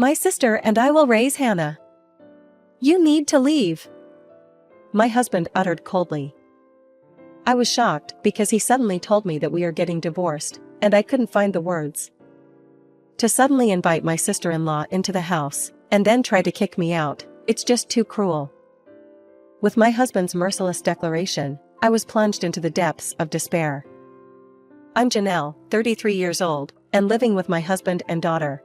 My sister and I will raise Hannah. You need to leave, my husband uttered coldly. I was shocked because he suddenly told me that we are getting divorced, and I couldn't find the words. To suddenly invite my sister-in-law into the house, and then try to kick me out, it's just too cruel. With my husband's merciless declaration, I was plunged into the depths of despair. I'm Janelle, 33 years old, and living with my husband and daughter.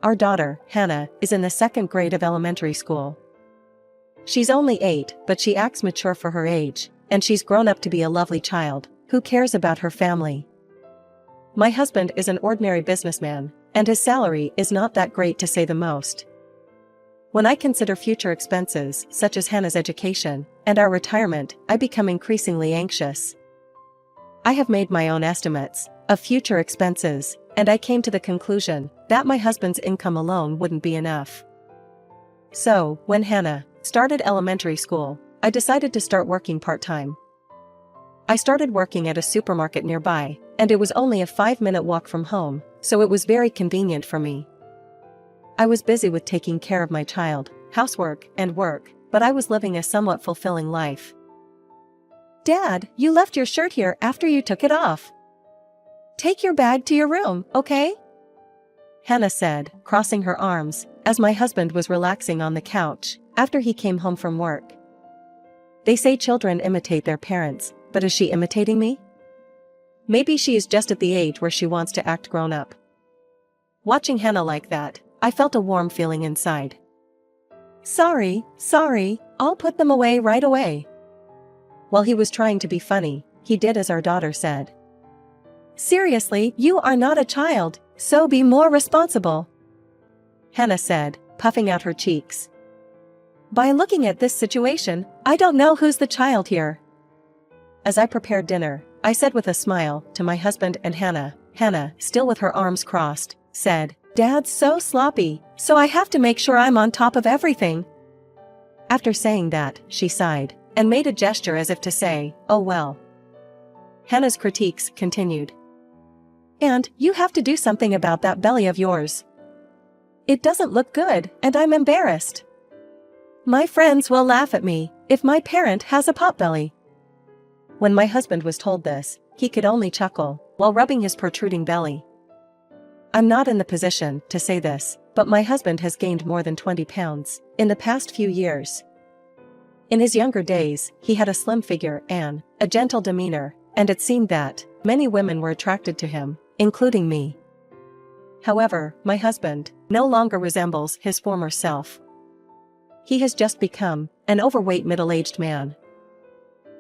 Our daughter, Hannah, is in the 2nd grade of elementary school. She's only 8, but she acts mature for her age, and she's grown up to be a lovely child, who cares about her family. My husband is an ordinary businessman, and his salary is not that great to say the most. When I consider future expenses, such as Hannah's education, and our retirement, I become increasingly anxious. I have made my own estimates of future expenses, and I came to the conclusion that my husband's income alone wouldn't be enough. So, when Hannah started elementary school, I decided to start working part-time. I started working at a supermarket nearby, and it was only a 5-minute walk from home, so it was very convenient for me. I was busy with taking care of my child, housework, and work, but I was living a somewhat fulfilling life. Dad, you left your shirt here after you took it off. Take your bag to your room, okay? Hannah said, crossing her arms, as my husband was relaxing on the couch after he came home from work. They say children imitate their parents, but is she imitating me? Maybe she is just at the age where she wants to act grown up. Watching Hannah like that, I felt a warm feeling inside. Sorry, I'll put them away right away. While he was trying to be funny, he did as our daughter said. Seriously, you are not a child, so be more responsible, Hannah said, puffing out her cheeks. By looking at this situation, I don't know who's the child here. As I prepared dinner, I said with a smile to my husband and Hannah. Hannah, still with her arms crossed, said, Dad's so sloppy, so I have to make sure I'm on top of everything. After saying that, she sighed, and made a gesture as if to say, oh well. Hannah's critiques continued. And, you have to do something about that belly of yours. It doesn't look good, and I'm embarrassed. My friends will laugh at me if my parent has a potbelly. When my husband was told this, he could only chuckle while rubbing his protruding belly. I'm not in the position to say this, but my husband has gained more than 20 pounds in the past few years. In his younger days, he had a slim figure and a gentle demeanor, and it seemed that many women were attracted to him, including me. However, my husband no longer resembles his former self. He has just become an overweight middle-aged man.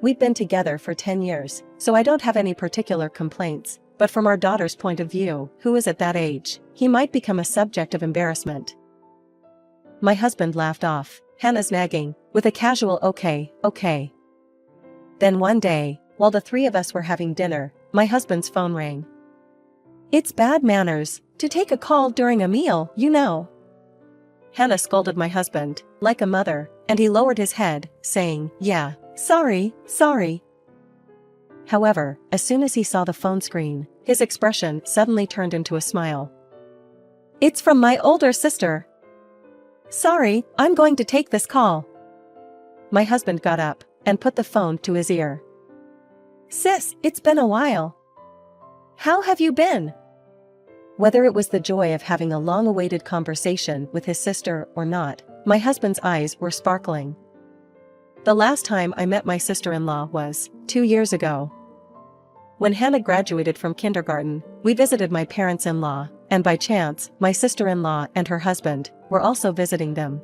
We've been together for 10 years, so I don't have any particular complaints, but from our daughter's point of view, who is at that age, he might become a subject of embarrassment. My husband laughed off Hannah's nagging with a casual okay. Then one day, while the 3 of us were having dinner, my husband's phone rang. It's bad manners to take a call during a meal, you know. Hannah scolded my husband, like a mother, and he lowered his head, saying, yeah, sorry. However, as soon as he saw the phone screen, his expression suddenly turned into a smile. It's from my older sister. Sorry, I'm going to take this call. My husband got up and put the phone to his ear. Sis, it's been a while. How have you been? Whether it was the joy of having a long-awaited conversation with his sister or not, my husband's eyes were sparkling. The last time I met my sister-in-law was 2 years ago. When Hannah graduated from kindergarten, we visited my parents-in-law, and by chance, my sister-in-law and her husband were also visiting them.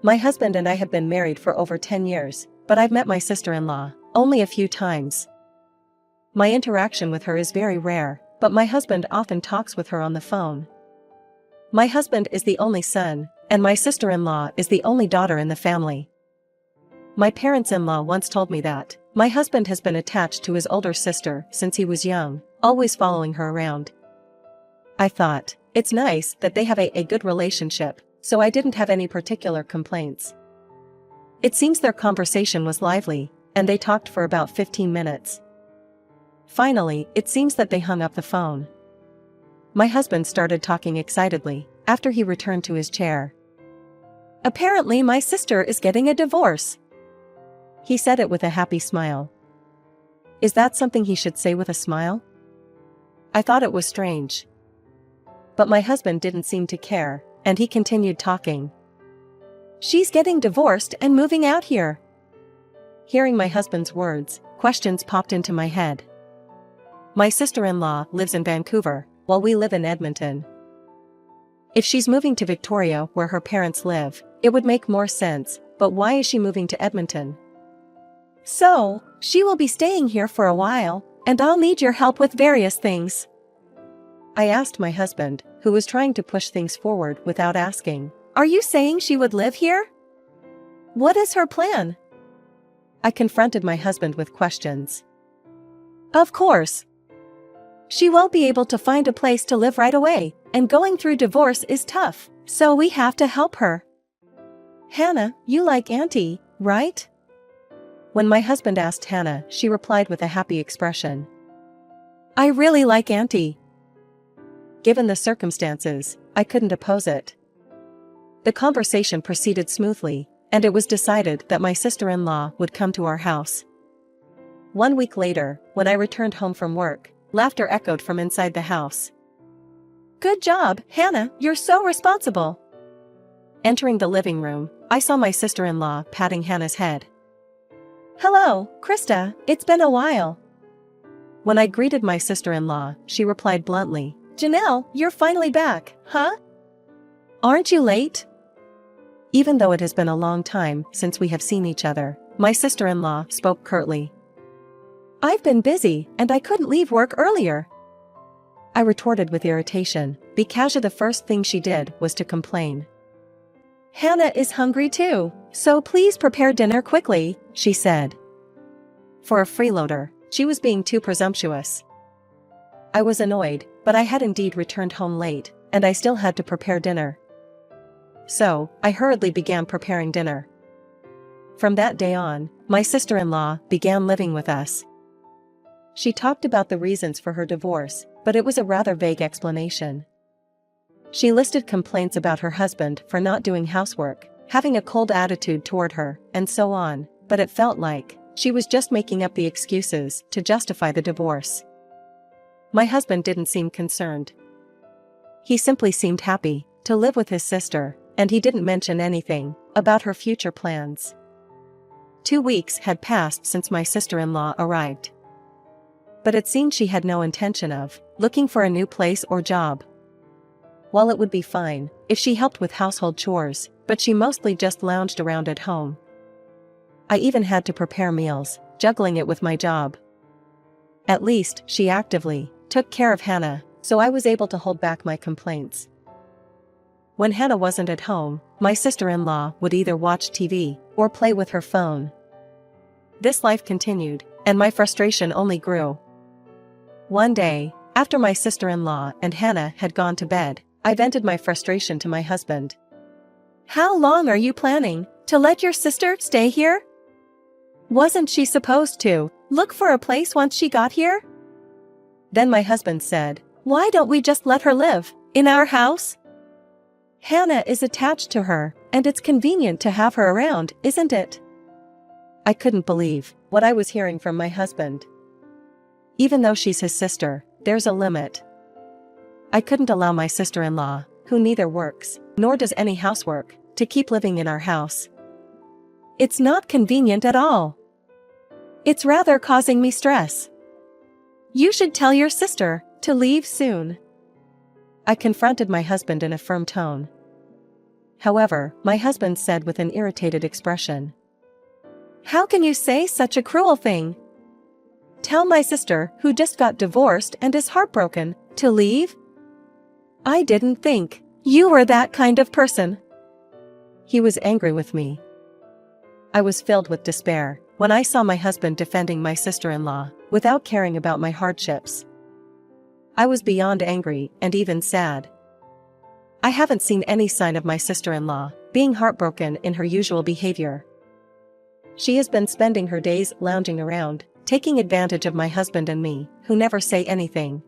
My husband and I have been married for over 10 years, but I've met my sister-in-law only a few times. My interaction with her is very rare, but my husband often talks with her on the phone. My husband is the only son, and my sister-in-law is the only daughter in the family. My parents-in-law once told me that my husband has been attached to his older sister since he was young, always following her around. I thought, it's nice that they have a good relationship, so I didn't have any particular complaints. It seems their conversation was lively, and they talked for about 15 minutes. Finally, it seems that they hung up the phone. My husband started talking excitedly after he returned to his chair. "Apparently my sister is getting a divorce." He said it with a happy smile. Is that something he should say with a smile? I thought it was strange. But my husband didn't seem to care, and he continued talking. "She's getting divorced and moving out here." Hearing my husband's words, questions popped into my head. My sister-in-law lives in Vancouver, while we live in Edmonton. If she's moving to Victoria where her parents live, it would make more sense, but why is she moving to Edmonton? "So, she will be staying here for a while, and I'll need your help with various things." I asked my husband, who was trying to push things forward without asking, "Are you saying she would live here? What is her plan?" I confronted my husband with questions. "Of course. She won't be able to find a place to live right away, and going through divorce is tough, so we have to help her." "Hannah, you like Auntie, right?" When my husband asked Hannah, she replied with a happy expression. "I really like Auntie." Given the circumstances, I couldn't oppose it. The conversation proceeded smoothly, and it was decided that my sister-in-law would come to our house. 1 week later, when I returned home from work, laughter echoed from inside the house. "Good job, Hannah, you're so responsible." Entering the living room, I saw my sister-in-law patting Hannah's head. "Hello, Krista, it's been a while." When I greeted my sister-in-law, she replied bluntly, "Janelle, you're finally back, huh? Aren't you late?" Even though it has been a long time since we have seen each other, my sister-in-law spoke curtly. "I've been busy and I couldn't leave work earlier." I retorted with irritation, because the first thing she did was to complain. "Hannah is hungry too, so please prepare dinner quickly," she said. For a freeloader, she was being too presumptuous. I was annoyed, but I had indeed returned home late, and I still had to prepare dinner. So, I hurriedly began preparing dinner. From that day on, my sister-in-law began living with us. She talked about the reasons for her divorce, but it was a rather vague explanation. She listed complaints about her husband for not doing housework, having a cold attitude toward her, and so on, but it felt like she was just making up the excuses to justify the divorce. My husband didn't seem concerned. He simply seemed happy to live with his sister, and he didn't mention anything about her future plans. 2 weeks had passed since my sister-in-law arrived. But it seemed she had no intention of looking for a new place or job. While it would be fine if she helped with household chores, but she mostly just lounged around at home. I even had to prepare meals, juggling it with my job. At least, she actively took care of Hannah, so I was able to hold back my complaints. When Hannah wasn't at home, my sister-in-law would either watch TV or play with her phone. This life continued, and my frustration only grew. One day, after my sister-in-law and Hannah had gone to bed, I vented my frustration to my husband. "How long are you planning to let your sister stay here? Wasn't she supposed to look for a place once she got here?" Then my husband said, "Why don't we just let her live in our house? Hannah is attached to her, and it's convenient to have her around, isn't it?" I couldn't believe what I was hearing from my husband. Even though she's his sister, there's a limit. I couldn't allow my sister-in-law, who neither works nor does any housework, to keep living in our house. It's not convenient at all. It's rather causing me stress. You should tell your sister to leave soon. I confronted my husband in a firm tone. However, my husband said with an irritated expression, "How can you say such a cruel thing? Tell my sister, who just got divorced and is heartbroken, to leave? I didn't think you were that kind of person." He was angry with me. I was filled with despair when I saw my husband defending my sister-in-law without caring about my hardships. I was beyond angry and even sad. I haven't seen any sign of my sister-in-law being heartbroken in her usual behavior. She has been spending her days lounging around, taking advantage of my husband and me, who never say anything.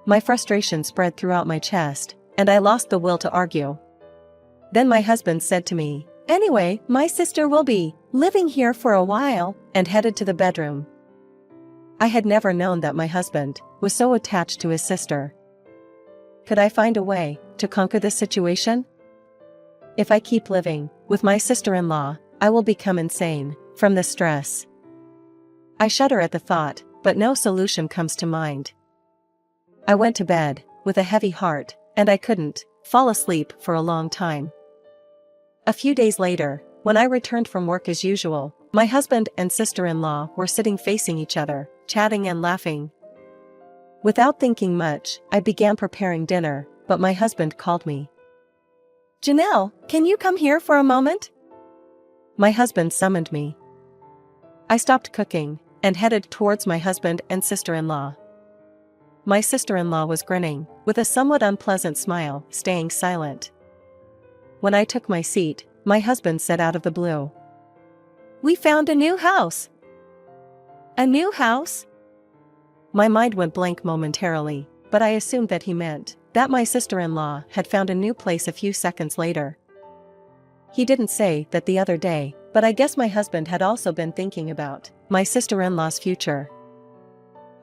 My frustration spread throughout my chest, and I lost the will to argue. Then my husband said to me, "Anyway, my sister will be living here for a while," and headed to the bedroom. I had never known that my husband was so attached to his sister. Could I find a way to conquer this situation? If I keep living with my sister-in-law, I will become insane from the stress. I shudder at the thought, but no solution comes to mind. I went to bed with a heavy heart, and I couldn't fall asleep for a long time. A few days later, when I returned from work as usual, my husband and sister-in-law were sitting facing each other, chatting and laughing. Without thinking much, I began preparing dinner, but my husband called me. "Janelle, can you come here for a moment?" My husband summoned me. I stopped cooking and headed towards my husband and sister-in-law. My sister-in-law was grinning, with a somewhat unpleasant smile, staying silent. When I took my seat, my husband said out of the blue, "We found a new house." "A new house?" My mind went blank momentarily, but I assumed that he meant that my sister-in-law had found a new place a few seconds later. He didn't say that the other day, but I guess my husband had also been thinking about my sister-in-law's future.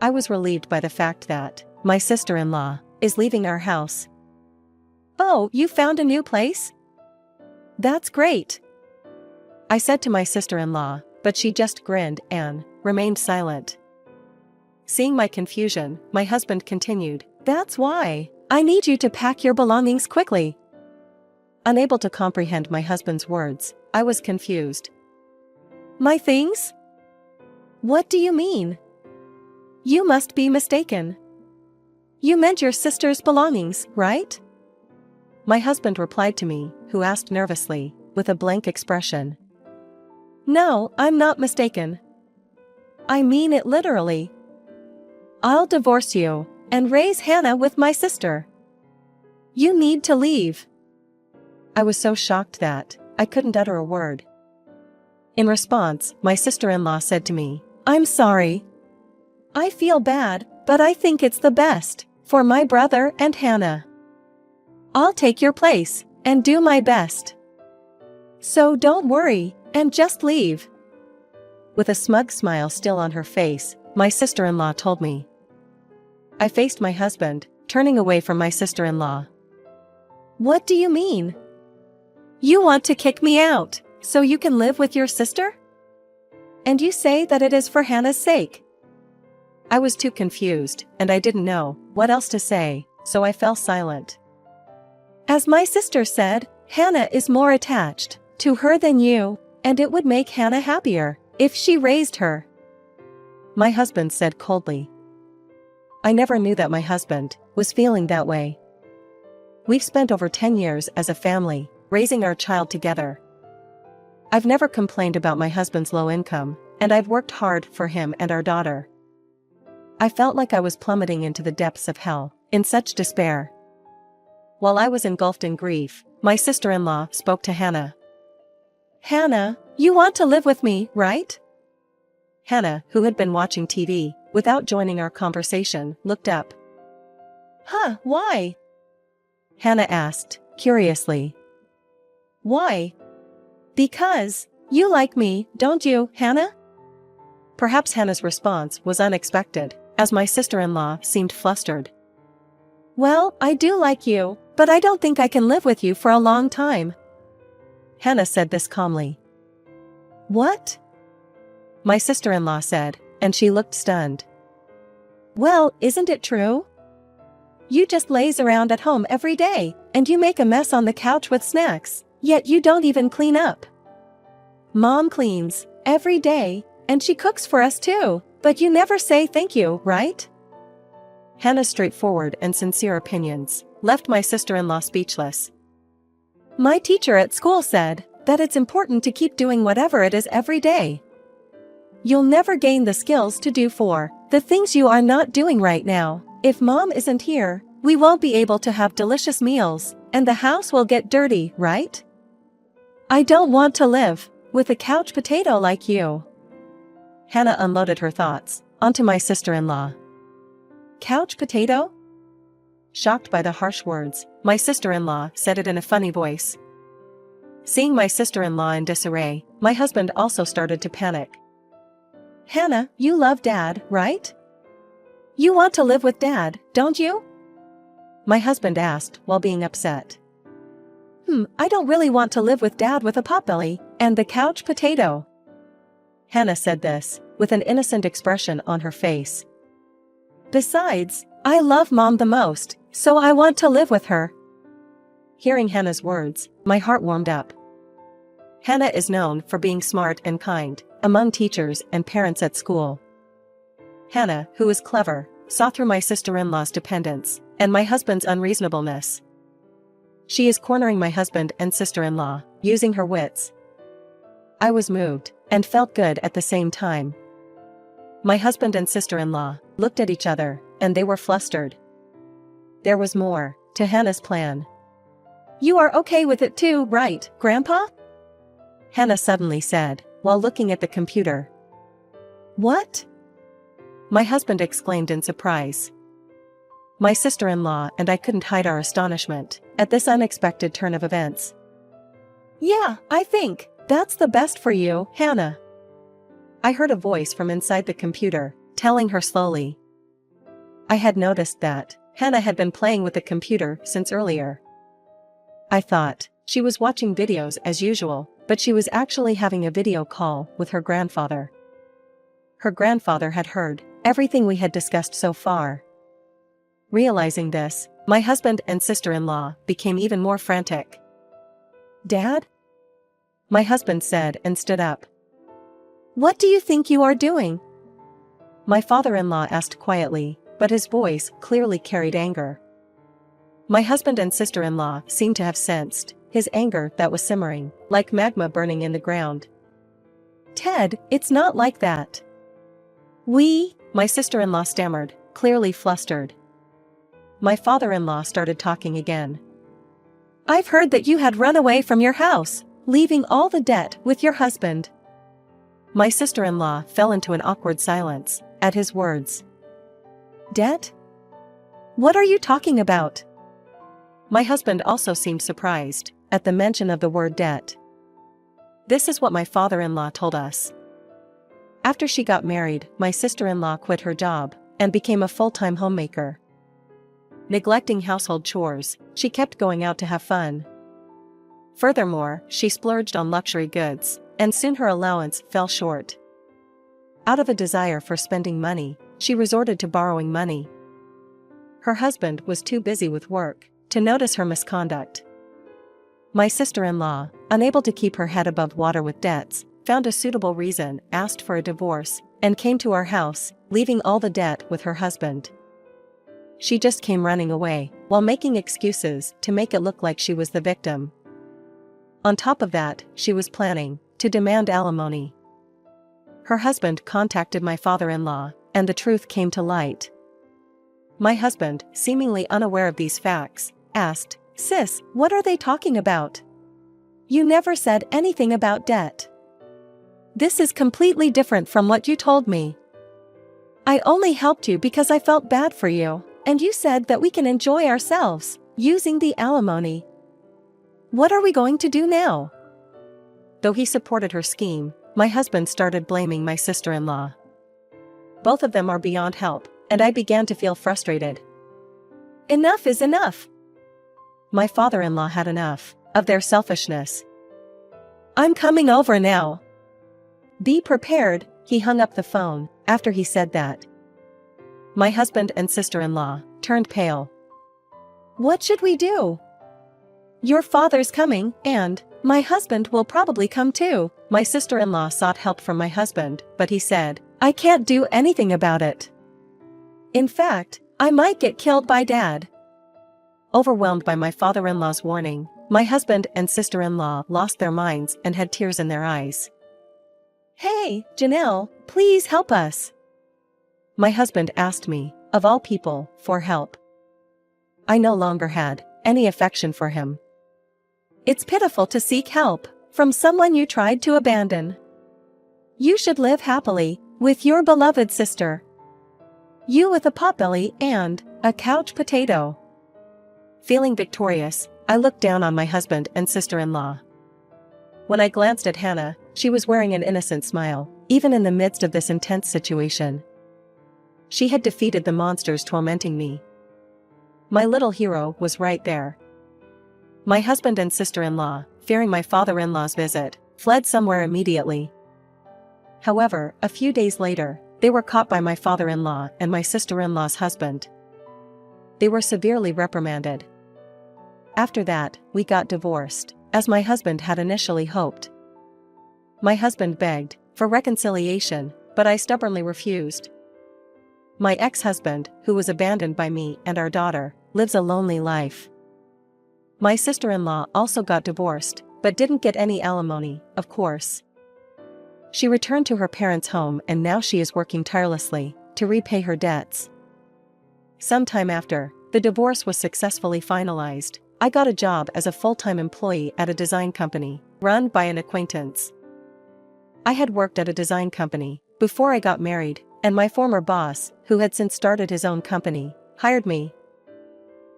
I was relieved by the fact that my sister-in-law is leaving our house. "Oh, you found a new place? That's great," I said to my sister-in-law, but she just grinned and remained silent. Seeing my confusion, my husband continued, "That's why I need you to pack your belongings quickly." Unable to comprehend my husband's words, I was confused. "My things? What do you mean? You must be mistaken. You meant your sister's belongings, right?" My husband replied to me, who asked nervously, with a blank expression. "No, I'm not mistaken. I mean it literally. I'll divorce you and raise Hannah with my sister. You need to leave." I was so shocked that I couldn't utter a word. In response, my sister-in-law said to me, "I'm sorry. I feel bad, but I think it's the best for my brother and Hannah. I'll take your place and do my best. So don't worry and just leave." With a smug smile still on her face, my sister-in-law told me. I faced my husband, turning away from my sister-in-law. "What do you mean? You want to kick me out so you can live with your sister? And you say that it is for Hannah's sake?" I was too confused, and I didn't know what else to say, so I fell silent. "As my sister said, Hannah is more attached to her than you, and it would make Hannah happier if she raised her," my husband said coldly. I never knew that my husband was feeling that way. We've spent over 10 years as a family, raising our child together. I've never complained about my husband's low income, and I've worked hard for him and our daughter. I felt like I was plummeting into the depths of hell, in such despair. While I was engulfed in grief, my sister-in-law spoke to Hannah. "Hannah, you want to live with me, right?" Hannah, who had been watching TV without joining our conversation, looked up. "Huh, why?" Hannah asked, curiously. "Why?" "Because you like me, don't you, Hannah?" Perhaps Hannah's response was unexpected, as my sister-in-law seemed flustered. "Well, I do like you, but I don't think I can live with you for a long time." Hannah said this calmly. "What?" my sister-in-law said, and she looked stunned. "Well, isn't it true? You just laze around at home every day, and you make a mess on the couch with snacks, yet you don't even clean up. Mom cleans every day, and she cooks for us too, but you never say thank you, right?" Hannah's straightforward and sincere opinions left my sister-in-law speechless. "My teacher at school said that it's important to keep doing whatever it is every day. You'll never gain the skills to do for the things you are not doing right now. If Mom isn't here, we won't be able to have delicious meals, and the house will get dirty, right? I don't want to live with a couch potato like you." Hannah unloaded her thoughts onto my sister-in-law. "Couch potato? shocked by the harsh words. My sister-in-law said it in a funny voice. Seeing my sister-in-law in disarray, my husband also started to panic. Hannah, you love Dad, right? You want to live with Dad, don't you? My husband asked while being upset. I don't really want to live with Dad with a potbelly and the couch potato. Hannah said this, with an innocent expression on her face. Besides, I love Mom the most, so I want to live with her. Hearing Hannah's words, my heart warmed up. Hannah is known for being smart and kind among teachers and parents at school. Hannah, who is clever, saw through my sister-in-law's dependence and my husband's unreasonableness. She is cornering my husband and sister-in-law, using her wits. I was moved and felt good at the same time. My husband and sister-in-law looked at each other, and they were flustered. There was more to Hannah's plan. You are okay with it too, right, Grandpa? Hannah suddenly said, while looking at the computer. What? My husband exclaimed in surprise. My sister-in-law and I couldn't hide our astonishment at this unexpected turn of events. Yeah, I think that's the best for you, Hannah. I heard a voice from inside the computer, telling her slowly. I had noticed that Hannah had been playing with the computer since earlier. I thought she was watching videos as usual, but she was actually having a video call with her grandfather. Her grandfather had heard everything we had discussed so far. Realizing this, my husband and sister-in-law became even more frantic. Dad? My husband said and stood up. What do you think you are doing? My father-in-law asked quietly, but his voice clearly carried anger. My husband and sister-in-law seemed to have sensed his anger that was simmering, like magma burning in the ground. Ted, it's not like that. My sister-in-law stammered, clearly flustered. My father-in-law started talking again. I've heard that you had run away from your house, leaving all the debt with your husband. My sister-in-law fell into an awkward silence at his words. Debt? What are you talking about? My husband also seemed surprised at the mention of the word debt. This is what my father-in-law told us. After she got married, my sister-in-law quit her job and became a full-time homemaker. Neglecting household chores, she kept going out to have fun. Furthermore, she splurged on luxury goods, and soon her allowance fell short. Out of a desire for spending money, she resorted to borrowing money. Her husband was too busy with work to notice her misconduct. My sister-in-law, unable to keep her head above water with debts, found a suitable reason, asked for a divorce, and came to our house, leaving all the debt with her husband. She just came running away, while making excuses to make it look like she was the victim. On top of that, she was planning to demand alimony. Her husband contacted my father-in-law, and the truth came to light. My husband, seemingly unaware of these facts, asked, Sis, what are they talking about? You never said anything about debt. This is completely different from what you told me. I only helped you because I felt bad for you, and you said that we can enjoy ourselves, using the alimony. What are we going to do now? Though he supported her scheme, my husband started blaming my sister-in-law. Both of them are beyond help, and I began to feel frustrated. Enough is enough. My father-in-law had enough of their selfishness. I'm coming over now. Be prepared. He hung up the phone after he said that. My husband and sister-in-law turned pale. What should we do? Your father's coming, and my husband will probably come too. My sister-in-law sought help from my husband, but he said, I can't do anything about it. In fact, I might get killed by Dad. Overwhelmed by my father-in-law's warning, my husband and sister-in-law lost their minds and had tears in their eyes. Hey, Janelle, please help us. My husband asked me, of all people, for help. I no longer had any affection for him. It's pitiful to seek help from someone you tried to abandon. You should live happily with your beloved sister. You with a potbelly and a couch potato. Feeling victorious, I looked down on my husband and sister-in-law. When I glanced at Hannah, she was wearing an innocent smile, even in the midst of this intense situation. She had defeated the monsters tormenting me. My little hero was right there. My husband and sister-in-law, fearing my father-in-law's visit, fled somewhere immediately. However, a few days later, they were caught by my father-in-law and my sister-in-law's husband. They were severely reprimanded. After that, we got divorced, as my husband had initially hoped. My husband begged for reconciliation, but I stubbornly refused. My ex-husband, who was abandoned by me and our daughter, lives a lonely life. My sister-in-law also got divorced, but didn't get any alimony, of course. She returned to her parents' home and now she is working tirelessly to repay her debts. Sometime after the divorce was successfully finalized, I got a job as a full-time employee at a design company, run by an acquaintance. I had worked at a design company before I got married, and my former boss, who had since started his own company, hired me.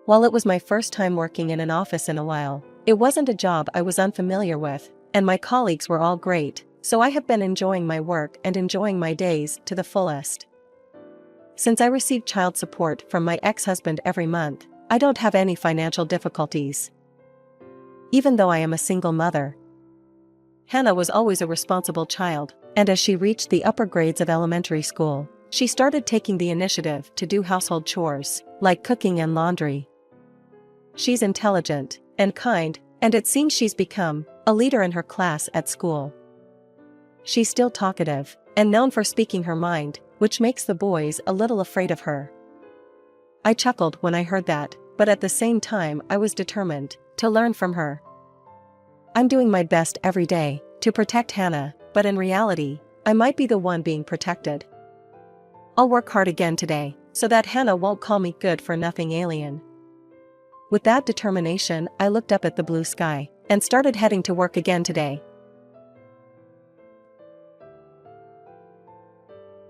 While it was my first time working in an office in a while, it wasn't a job I was unfamiliar with, and my colleagues were all great, so I have been enjoying my work and enjoying my days to the fullest. Since I received child support from my ex-husband every month, I don't have any financial difficulties. Even though I am a single mother. Hannah was always a responsible child, and as she reached the upper grades of elementary school, she started taking the initiative to do household chores, like cooking and laundry. She's intelligent and kind, and it seems she's become a leader in her class at school. She's still talkative, and known for speaking her mind, which makes the boys a little afraid of her. I chuckled when I heard that, but at the same time I was determined to learn from her. I'm doing my best every day to protect Hannah, but in reality, I might be the one being protected. I'll work hard again today, so that Hannah won't call me good-for-nothing alien. With that determination, I looked up at the blue sky and started heading to work again today.